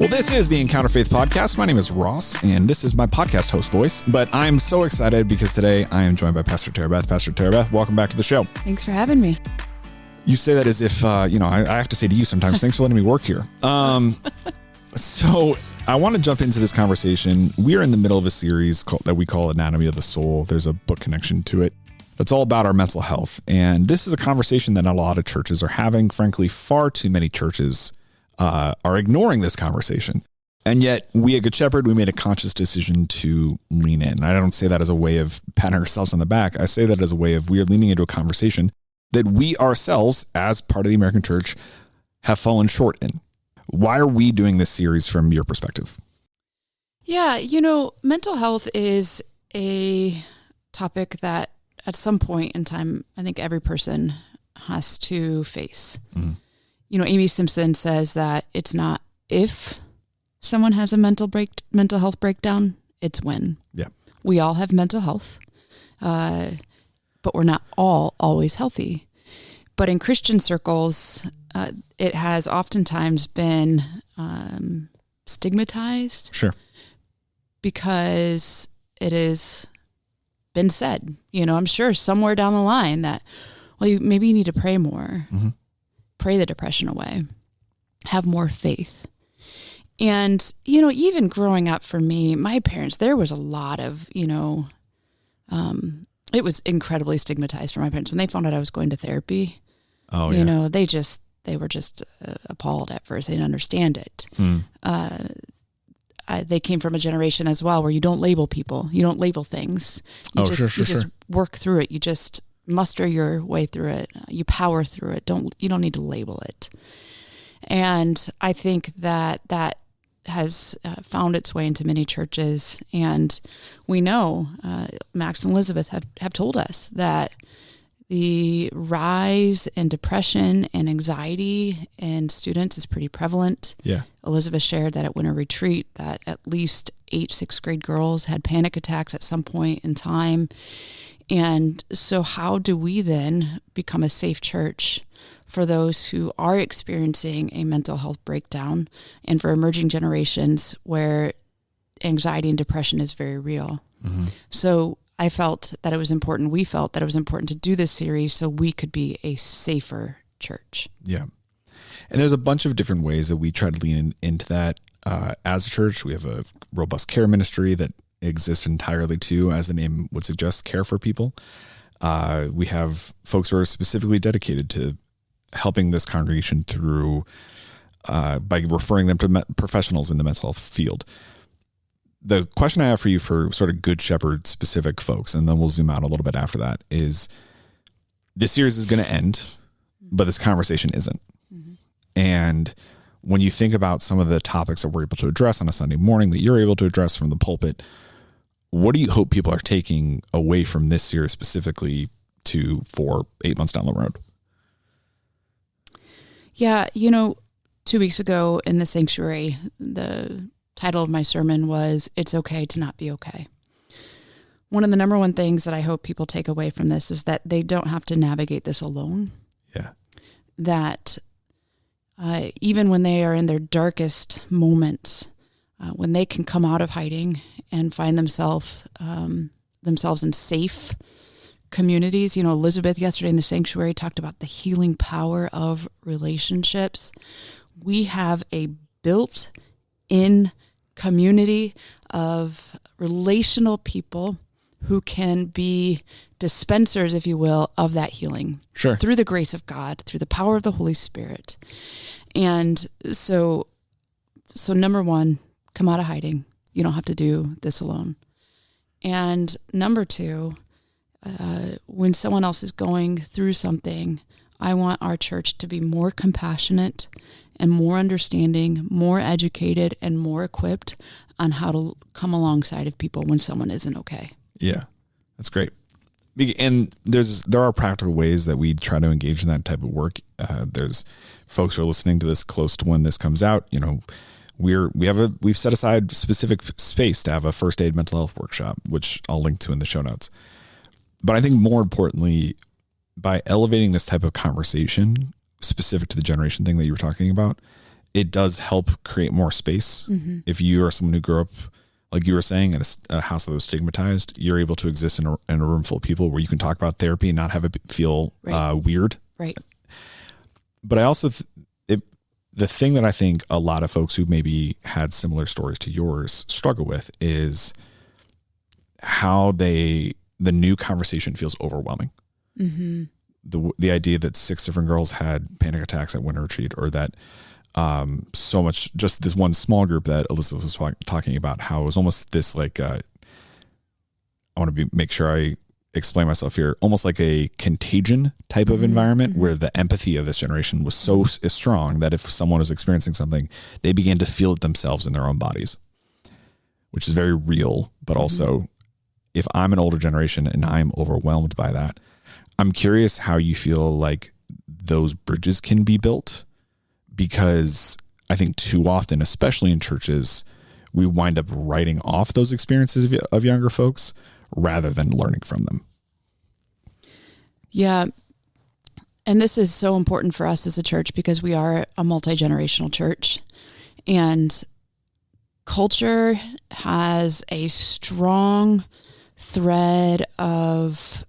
Well, this is the Encounter Faith Podcast. My name is Ross, and this is my podcast host voice. But I'm so excited because today I am joined by Pastor Tara Beth. Pastor Tara Beth, welcome back to the show. Thanks for having me. You say that as if, I have to say to you sometimes, thanks for letting me work here. So I want to jump into this conversation. We are in the middle of a series that we call Anatomy of the Soul. There's a book connection to it. It's all about our mental health. And this is a conversation that a lot of churches are having. Frankly, far too many churches are ignoring this conversation. And yet we at Good Shepherd, we made a conscious decision to lean in. I don't say that as a way of patting ourselves on the back. I say that as a way of we are leaning into a conversation that we ourselves, as part of the American church, have fallen short in. Why are we doing this series from your perspective? Yeah, mental health is a topic that at some point in time, I think every person has to face. Mm-hmm. Amy Simpson says that it's not if someone has a mental health breakdown, it's when. Yeah. We all have mental health, but we're not all always healthy. But in Christian circles, it has oftentimes been stigmatized. Sure. Because it has been said, I'm sure somewhere down the line that, maybe you need to pray more. Mm-hmm. Pray the depression away, have more faith. And, even growing up for me, my parents, there was a lot of, it was incredibly stigmatized for my parents. When they found out I was going to therapy, they were just appalled at first. They didn't understand it. They came from a generation as well where you don't label people. You don't label things. You just work through it. You just muster your way through it. You power through it. You don't need to label it. And I think that has found its way into many churches. And we know, Max and Elizabeth have told us that the rise in depression and anxiety in students is pretty prevalent. Yeah. Elizabeth shared that at winter retreat that at least 8 6th grade girls had panic attacks at some point in time. And so how do we then become a safe church for those who are experiencing a mental health breakdown and for emerging generations where anxiety and depression is very real? Mm-hmm. So we felt that it was important to do this series so we could be a safer church. Yeah. And there's a bunch of different ways that we try to lean into that. As a church, we have a robust care ministry that exists entirely to, as the name would suggest, care for people. We have folks who are specifically dedicated to helping this congregation through by referring them to professionals in the mental health field. The question I have for you for sort of Good Shepherd specific folks, and then we'll zoom out a little bit after that, is this series is going to end, but this conversation isn't. Mm-hmm. And when you think about some of the topics that we're able to address on a Sunday morning that you're able to address from the pulpit, what do you hope people are taking away from this series specifically for 8 months down the road? Yeah, 2 weeks ago in the sanctuary, the title of my sermon was, "It's Okay to Not Be Okay." One of the number one things that I hope people take away from this is that they don't have to navigate this alone. Yeah. That even when they are in their darkest moments, when they can come out of hiding and find themselves in safe communities. Elizabeth yesterday in the sanctuary talked about the healing power of relationships. We have a built-in community of relational people who can be dispensers, if you will, of that healing. Sure. Through the grace of God, through the power of the Holy Spirit. And so number one, come out of hiding. You don't have to do this alone. And number two, when someone else is going through something, I want our church to be more compassionate and more understanding, more educated, and more equipped on how to come alongside of people when someone isn't okay. Yeah, that's great. And there are practical ways that we try to engage in that type of work. There's folks who are listening to this close to when this comes out. We've set aside specific space to have a first aid mental health workshop, which I'll link to in the show notes. But I think more importantly, by elevating this type of conversation specific to the generation thing that you were talking about, it does help create more space. Mm-hmm. If you are someone who grew up, like you were saying, in a house that was stigmatized, you're able to exist in a room full of people where you can talk about therapy and not have it feel weird. Right. But I also, the thing that I think a lot of folks who maybe had similar stories to yours struggle with is how the new conversation feels overwhelming. Mm-hmm. The idea that 6 different girls had panic attacks at winter retreat, or that so much, just this one small group that Elizabeth was talking about, how it was almost this like, I want to make sure I explain myself here, almost like a contagion type of environment where the empathy of this generation was so strong that if someone was experiencing something, they began to feel it themselves in their own bodies, which is very real. But also, if I'm an older generation and I'm overwhelmed by that, I'm curious how you feel like those bridges can be built, because I think too often, especially in churches, we wind up writing off those experiences of younger folks rather than learning from them. Yeah. And this is so important for us as a church because we are a multi-generational church, and culture has a strong thread of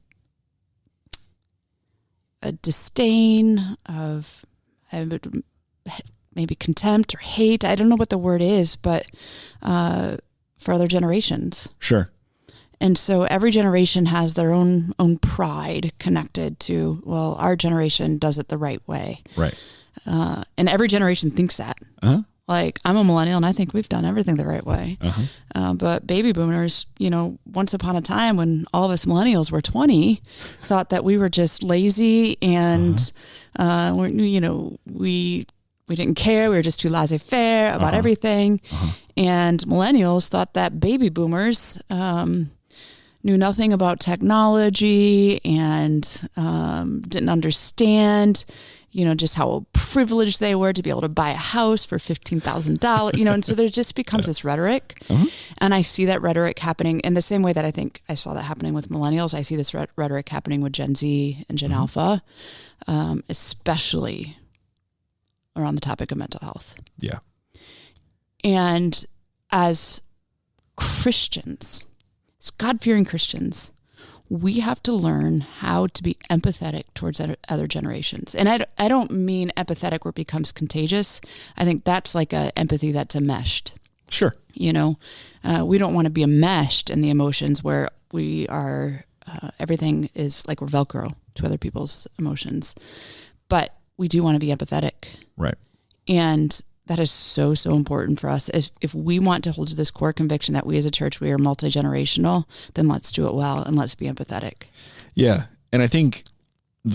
a disdain, of maybe contempt or hate. I don't know what the word is, but for other generations. Sure. And so every generation has their own pride connected to, well, our generation does it the right way. Right. And every generation thinks that. Uh-huh. Like, I'm a millennial and I think we've done everything the right way. Uh-huh. But baby boomers, once upon a time when all of us millennials were 20, thought that we were just lazy and, we didn't care. We were just too laissez-faire about everything. And millennials thought that baby boomers knew nothing about technology and didn't understand, just how privileged they were to be able to buy a house for $15,000, and so there just becomes this rhetoric. And I see that rhetoric happening in the same way that I think I saw that happening with millennials. I see this rhetoric happening with Gen Z and Gen Alpha, especially around the topic of mental health. Yeah. And as Christians, as God-fearing Christians, we have to learn how to be empathetic towards other generations. And I don't mean empathetic where it becomes contagious. I think that's like a empathy that's enmeshed. Sure. We don't want to be enmeshed in the emotions where we are, everything is like we're Velcro to other people's emotions. But we do want to be empathetic. Right. And that is so, so important for us. If we want to hold to this core conviction that we as a church, we are multi-generational, then let's do it well and let's be empathetic. Yeah. And I think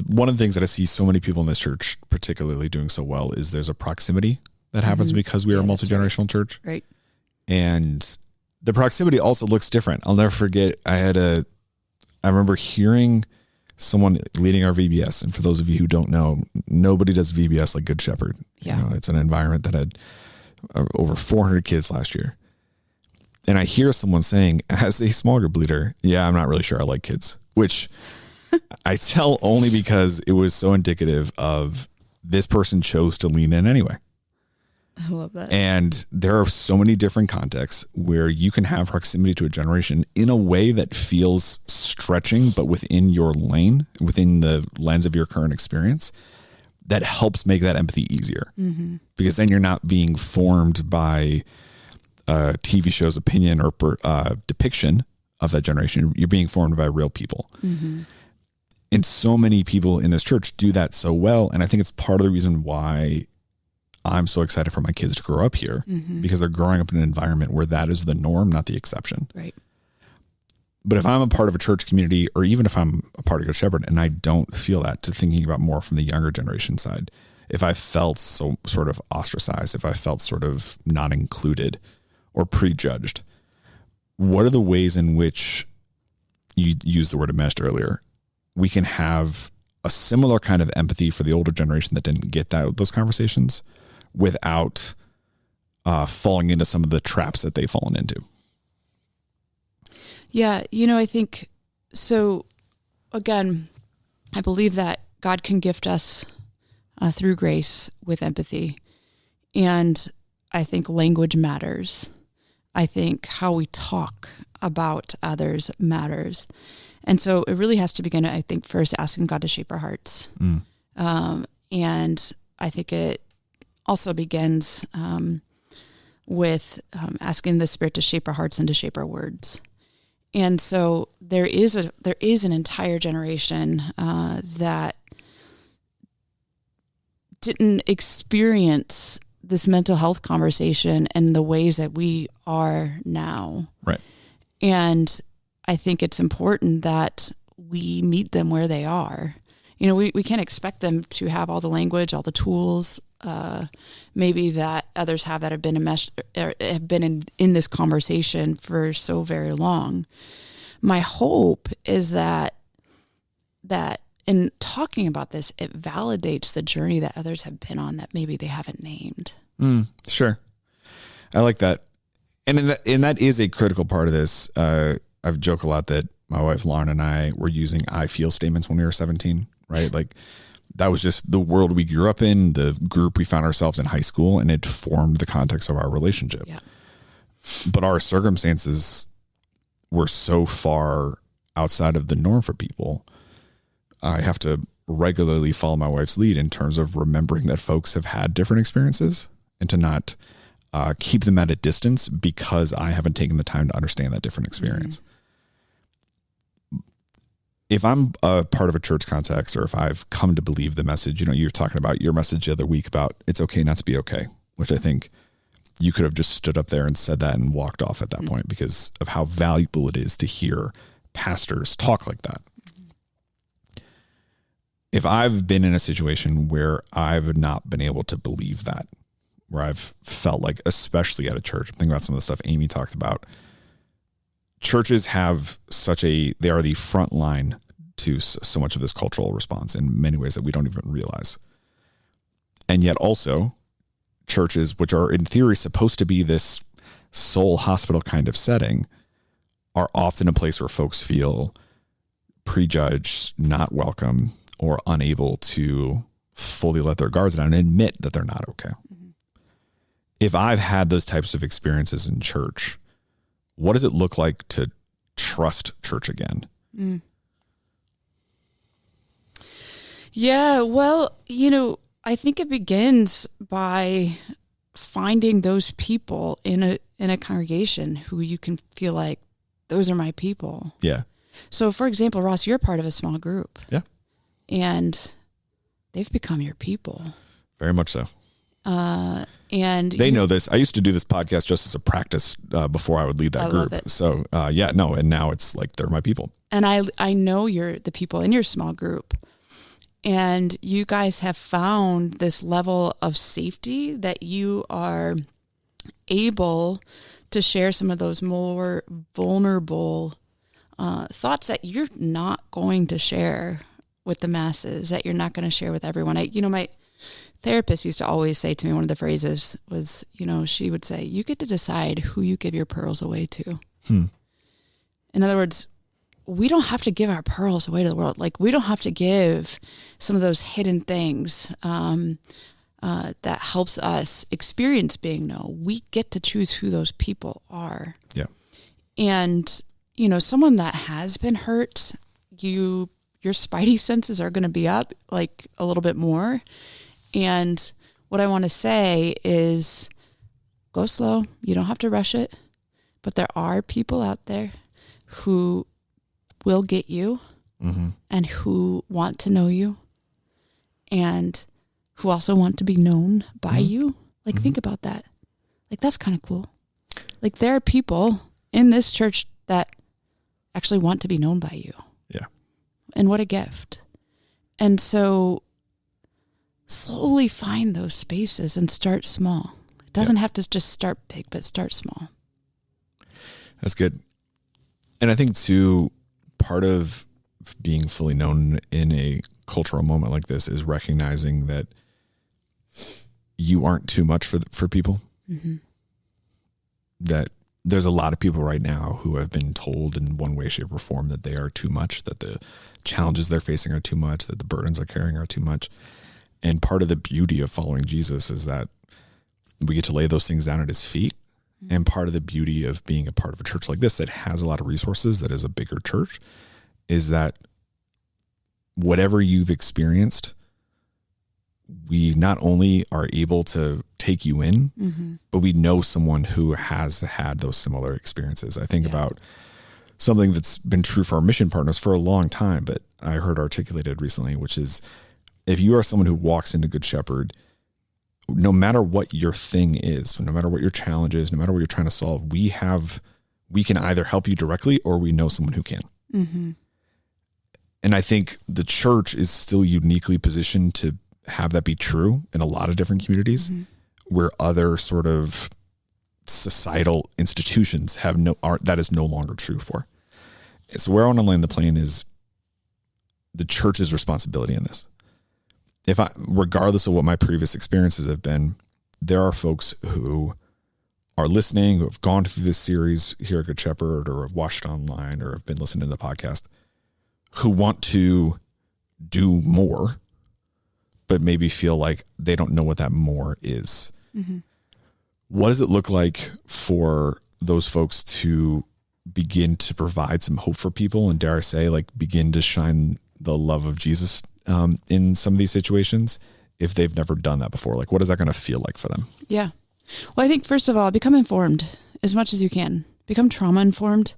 one of the things that I see so many people in this church particularly doing so well is there's a proximity that happens because we are a multi-generational church. Right. And the proximity also looks different. I'll never forget, I remember hearing someone leading our VBS. And for those of you who don't know, nobody does VBS like Good Shepherd. Yeah. It's an environment that had over 400 kids last year. And I hear someone saying, as a small group leader, yeah, I'm not really sure I like kids, which I tell only because it was so indicative of this person chose to lean in anyway. I love that. And there are so many different contexts where you can have proximity to a generation in a way that feels stretching, but within your lane, within the lens of your current experience, that helps make that empathy easier. Mm-hmm. Because then you're not being formed by a TV show's opinion or depiction of that generation. You're being formed by real people. Mm-hmm. And so many people in this church do that so well. And I think it's part of the reason why I'm so excited for my kids to grow up here, because they're growing up in an environment where that is the norm, not the exception. Right. But if I'm a part of a church community, or even if I'm a part of Good Shepherd and I don't feel that, to thinking about more from the younger generation side, if I felt so sort of ostracized, if I felt sort of not included or prejudged, what are the ways in which you used the word enmeshed earlier? We can have a similar kind of empathy for the older generation that didn't get those conversations, without falling into some of the traps that they've fallen into. Yeah, I think, so again, I believe that God can gift us through grace with empathy. And I think language matters. I think how we talk about others matters. And so it really has to begin, I think, first asking God to shape our hearts. And I think it also begins with asking the Spirit to shape our hearts and to shape our words. And so there is an entire generation that didn't experience this mental health conversation in the ways that we are now. Right. And I think it's important that we meet them where they are. You know, we can't expect them to have all the language, all the tools, maybe that others have that have been in this conversation for so very long. My hope is that in talking about this, it validates the journey that others have been on that maybe they haven't named. Sure. I like that. And that is a critical part of this. I've joked a lot that my wife Lauren and I were using I feel statements when we were 17, right? Like that was just the world we grew up in, the group we found ourselves in high school, and it formed the context of our relationship. Yeah. But our circumstances were so far outside of the norm for people. I have to regularly follow my wife's lead in terms of remembering that folks have had different experiences and to not keep them at a distance because I haven't taken the time to understand that different experience. Mm-hmm. If I'm a part of a church context, or if I've come to believe the message, you know, you're talking about your message the other week about it's okay not to be okay, which I think you could have just stood up there and said that and walked off at that point because of how valuable it is to hear pastors talk like that. If I've been in a situation where I've not been able to believe that, where I've felt like, especially at a church, I'm thinking about some of the stuff Amy talked about, churches have they are the front line to so much of this cultural response in many ways that we don't even realize. And yet also churches, which are in theory supposed to be this soul hospital kind of setting, are often a place where folks feel prejudged, not welcome, or unable to fully let their guards down and admit that they're not okay. Mm-hmm. If I've had those types of experiences in church, what does it look like to trust church again? Yeah, well, you know, I think it begins by finding those people in a congregation who you can feel like those are my people. Yeah. So, for example, Ross, you're part of a small group. Yeah. And they've become your people. Very much so. And they know this. I used to do this podcast just as a practice before I would lead that group. So and now it's like they're my people. And I know you're the people in your small group, and you guys have found this level of safety that you are able to share some of those more vulnerable thoughts that you're not going to share with the masses, that you're not going to share with everyone. My therapist used to always say to me, one of the phrases was, she would say, you get to decide who you give your pearls away to. In other words, we don't have to give our pearls away to the world. Like, we don't have to give some of those hidden things that helps us experience being known. We get to choose who those people are. Yeah. And, someone that has been hurt, your spidey senses are going to be up like a little bit more. And what I want to say is go slow. You don't have to rush it, but there are people out there who will get you and who want to know you and who also want to be known by you. Like, think about that. Like, that's kind of cool. Like, there are people in this church that actually want to be known by you. Yeah. And what a gift. And so slowly find those spaces and start small. It doesn't have to just start big, but start small. That's good. And I think too, part of being fully known in a cultural moment like this is recognizing that you aren't too much for people. That there's a lot of people right now who have been told in one way, shape, or form that they are too much, that the challenges they're facing are too much, that the burdens they're carrying are too much. And part of the beauty of following Jesus is that we get to lay those things down at his feet. And part of the beauty of being a part of a church like this that has a lot of resources, that is a bigger church, is that whatever you've experienced, we not only are able to take you in, but we know someone who has had those similar experiences. I think about something that's been true for our mission partners for a long time, but I heard articulated recently, which is if you are someone who walks into Good Shepherd, no matter what your thing is, no matter what your challenge is, no matter what you're trying to solve, we can either help you directly or we know someone who can. And I think the church is still uniquely positioned to have that be true in a lot of different communities where other sort of societal institutions that is no longer true for. So where I want to land the plane is the church's responsibility in this. Regardless of what my previous experiences have been, there are folks who are listening, who have gone through this series here at Good Shepherd or have watched it online or have been listening to the podcast, who want to do more, but maybe feel like they don't know what that more is. What does it look like for those folks to begin to provide some hope for people and, dare I say, like begin to shine the love of Jesus in some of these situations if they've never done that before? Like, what is that going to feel like for them? Yeah. Well, I think first of all, become informed as much as you can. Become trauma informed.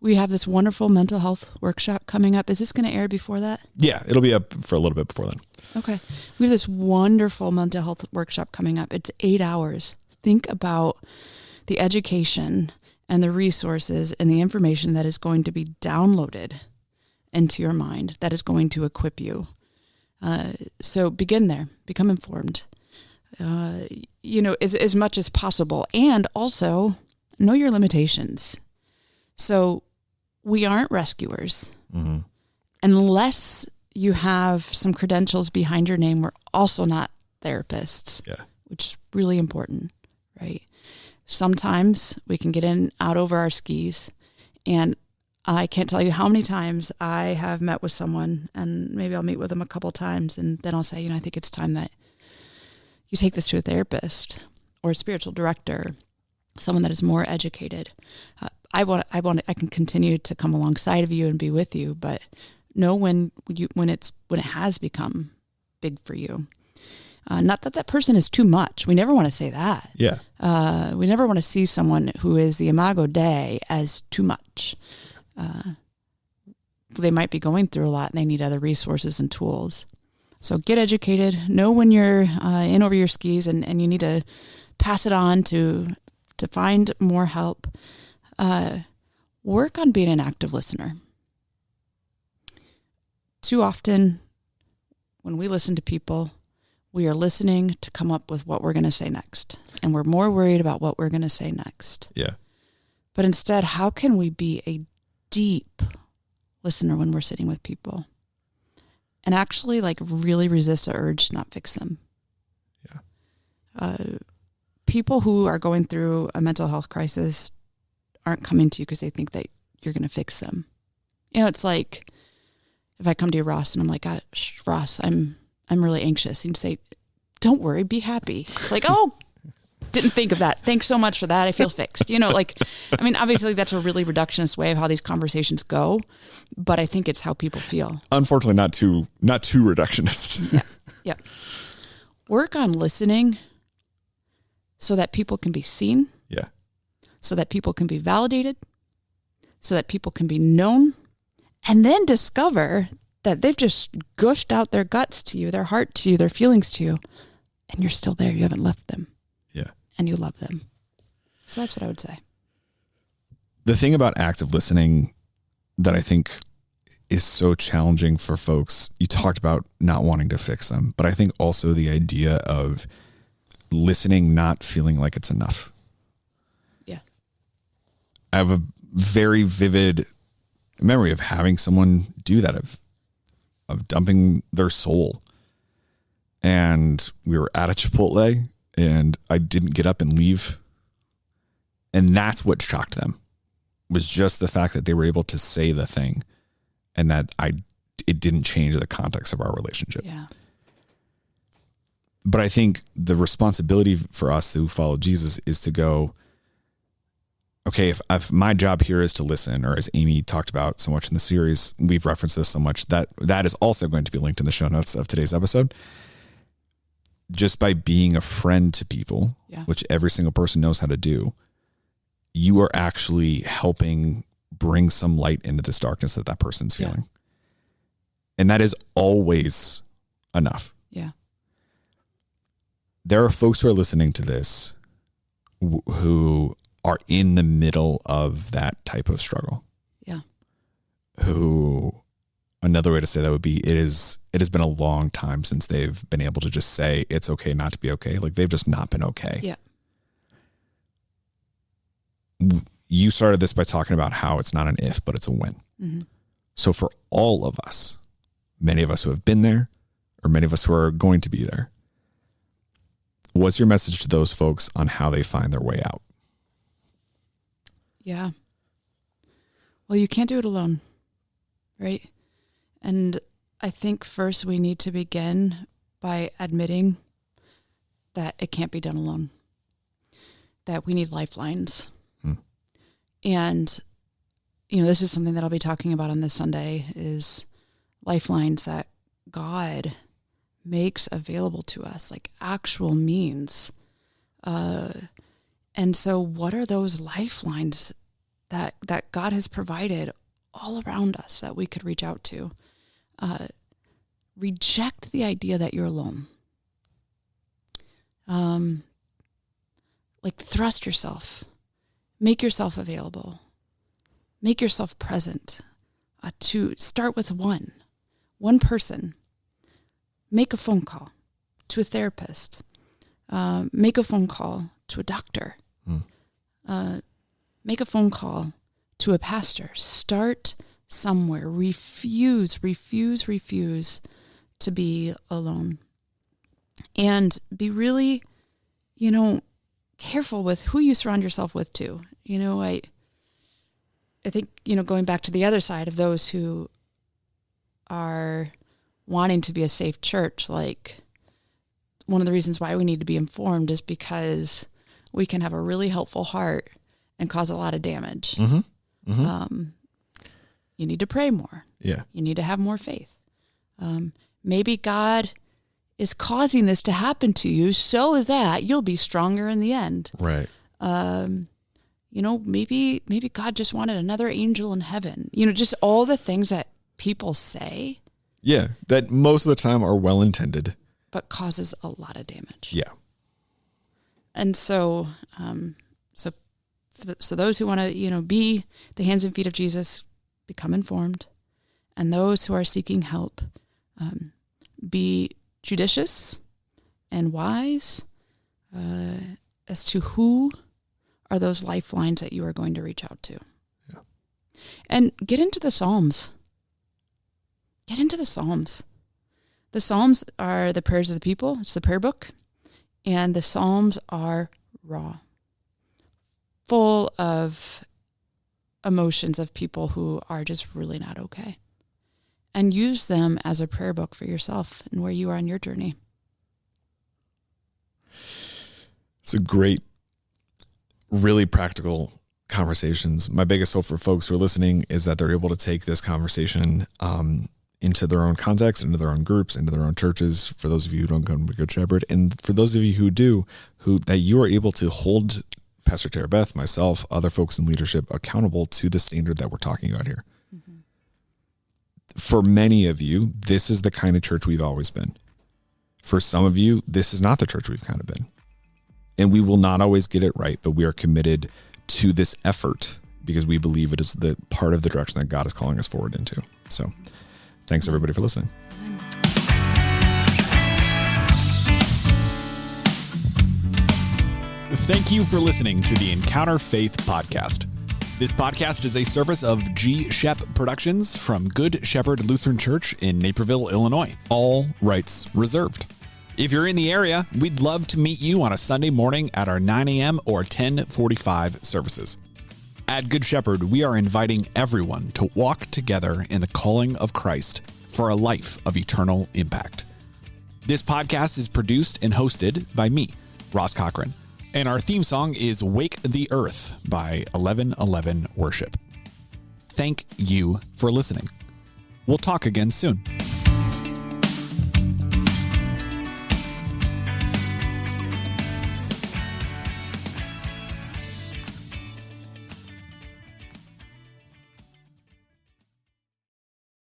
We have this wonderful mental health workshop coming up. Is this going to air before that? Yeah, it'll be up for a little bit before then. Okay. We have this wonderful mental health workshop coming up. It's 8 hours. Think about the education and the resources and the information that is going to be downloaded into your mind that is going to equip you. So begin there. Become informed. As much as possible. And also know your limitations. So we aren't rescuers. Unless you have some credentials behind your name, we're also not therapists. Yeah. Which is really important, right? Sometimes we can get out over our skis, and I can't tell you how many times I have met with someone, and maybe I'll meet with them a couple times, and then I'll say, I think it's time that you take this to a therapist or a spiritual director, someone that is more educated. I can continue to come alongside of you and be with you, but know when it has become big for you. Not that person is too much. We never want to say that. Yeah. We never want to see someone who is the imago Dei as too much. They might be going through a lot and they need other resources and tools. So get educated. Know when you're in over your skis and you need to pass it on to find more help. Work on being an active listener. Too often when we listen to people, we are listening to come up with what we're going to say next. And we're more worried about what we're going to say next. Yeah. But instead, how can we be a deep listener when we're sitting with people? And actually really resist the urge to not fix them. Yeah. People who are going through a mental health crisis aren't coming to you because they think that you're going to fix them. It's like if I come to you, Ross, and I'm like, Ross, I'm really anxious. And you say, don't worry, be happy. It's like, oh, didn't think of that. Thanks so much for that. I feel fixed. Obviously that's a really reductionist way of how these conversations go, but I think it's how people feel. Unfortunately, not too reductionist. Yeah. Work on listening so that people can be seen. Yeah. So that people can be validated, so that people can be known, and then discover that they've just gushed out their guts to you, their heart to you, their feelings to you, and you're still there. You haven't left them. Yeah. And you love them. So that's what I would say. The thing about active listening that I think is so challenging for folks, you talked about not wanting to fix them, but I think also the idea of listening, not feeling like it's enough. Yeah. I have a very vivid memory of having someone do that, of dumping their soul. And we were at a Chipotle and I didn't get up and leave. And that's what shocked them, was just the fact that they were able to say the thing and that it didn't change the context of our relationship. Yeah. But I think the responsibility for us who follow Jesus is to go, okay, if my job here is to listen, or as Amy talked about so much in the series, we've referenced this so much, that is also going to be linked in the show notes of today's episode. Just by being a friend to people, which every single person knows how to do, you are actually helping bring some light into this darkness that person's feeling. And that is always enough. Yeah. There are folks who are listening to this who are in the middle of that type of struggle. Yeah. Who, another way to say that would be, it has been a long time since they've been able to just say it's okay not to be okay. Like they've just not been okay. Yeah. You started this by talking about how it's not an if, but it's a when. Mm-hmm. So for all of us, many of us who have been there, or many of us who are going to be there, what's your message to those folks on how they find their way out? Yeah. Well, you can't do it alone, right? And I think first we need to begin by admitting that it can't be done alone, that we need lifelines. And, this is something that I'll be talking about on this Sunday, is lifelines that God makes available to us, like actual means. And so what are those lifelines that God has provided all around us that we could reach out to? Reject the idea that you're alone. Thrust yourself. Make yourself available. Make yourself present. To start with one person. Make a phone call to a therapist. Make a phone call to a doctor. Make a phone call to a pastor. Start somewhere. Refuse to be alone. And be really, careful with who you surround yourself with too. I think, going back to the other side of those who are wanting to be a safe church, one of the reasons why we need to be informed is because we can have a really helpful heart and cause a lot of damage. Mm-hmm. Mm-hmm. You need to pray more. Yeah. You need to have more faith. Maybe God is causing this to happen to you so that you'll be stronger in the end. Right. Maybe God just wanted another angel in heaven. Just all the things that people say. Yeah, that most of the time are well-intended. But causes a lot of damage. Yeah. And so, so those who want to, be the hands and feet of Jesus, become informed. And those who are seeking help, be judicious and wise as to who are those lifelines that you are going to reach out to. Yeah. And get into the Psalms. Get into the Psalms. The Psalms are the prayers of the people. It's the prayer book. And the Psalms are raw, full of emotions of people who are just really not okay. And use them as a prayer book for yourself and where you are on your journey. It's a great, really practical conversations. My biggest hope for folks who are listening is that they're able to take this conversation into their own context, into their own groups, into their own churches. For those of you who don't come to Good Shepherd, and for those of you who do, that you are able to hold Pastor Tara Beth, myself, other folks in leadership accountable to the standard that we're talking about here. Mm-hmm. For many of you, this is the kind of church we've always been. For some of you, this is not the church we've kind of been. And we will not always get it right, but we are committed to this effort because we believe it is the part of the direction that God is calling us forward into. So thanks everybody for listening. Thank you for listening to the Encounter Faith podcast. This podcast is a service of G. Shep Productions from Good Shepherd Lutheran Church in Naperville, Illinois. All rights reserved. If you're in the area, we'd love to meet you on a Sunday morning at our 9 a.m. or 10:45 services. At Good Shepherd, we are inviting everyone to walk together in the calling of Christ for a life of eternal impact. This podcast is produced and hosted by me, Ross Cochran. And our theme song is Wake the Earth by 1111 Worship. Thank you for listening. We'll talk again soon.